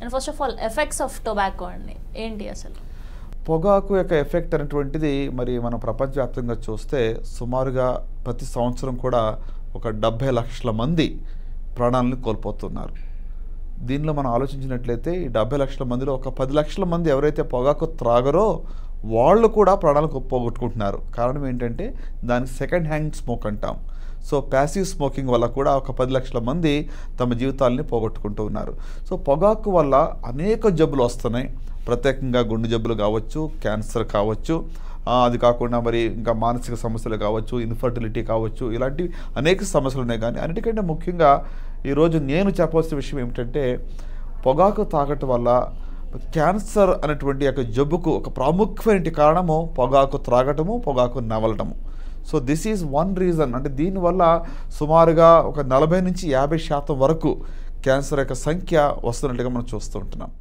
And first of all effects of tobacco అండి ఏంటి అసలు? పొగాకు యొక్క ఎఫెక్ట్ అనేటువంటిది మరి మనం ప్రపంచవ్యాప్తంగా చూస్తే సుమారుగా ప్రతి సంవత్సరం కూడా ఒక 70 లక్షల మంది ప్రాణాలను కోల్పోతున్నారు. దీనిలో మనం ఆలోచించినట్లయితే ఈ 70 లక్షల మందిలో ఒక 10 లక్షల మంది ఎవరైతే పొగాకు త్రాగరో వాళ్ళు కూడా ప్రాణాలకు పోగొట్టుకుంటున్నారు. కారణం ఏంటంటే దానికి సెకండ్ హ్యాండ్ స్మోక్ అంటాం. సో ప్యాసివ్ స్మోకింగ్ వల్ల కూడా ఒక 10 లక్షల మంది తమ జీవితాలని పోగొట్టుకుంటూ ఉన్నారు. సో పొగాకు వల్ల అనేక జబ్బులు వస్తున్నాయి. ప్రత్యేకంగా గుండె జబ్బులు కావచ్చు, క్యాన్సర్ కావచ్చు, అది కాకుండా మరి ఇంకా మానసిక సమస్యలు కావచ్చు, ఇన్ఫర్టిలిటీ కావచ్చు, ఇలాంటి అనేక సమస్యలు ఉన్నాయి. కానీ అన్నిటికంటే ముఖ్యంగా ఈరోజు నేను చెప్పవలసిన విషయం ఏమిటంటే పొగాకు తాగటం వల్ల క్యాన్సర్ అనేటువంటి యొక్క జబ్బుకు ఒక ప్రాముఖ్యమైన కారణము పొగాకు త్రాగటము, పొగాకు నవలటము. So this is one reason. అంటే దీనివల్ల సుమారుగా ఒక 40 నుంచి 50% వరకు క్యాన్సర్ యొక్క సంఖ్య వస్తున్నట్టుగా మనం చూస్తూ ఉంటున్నాం.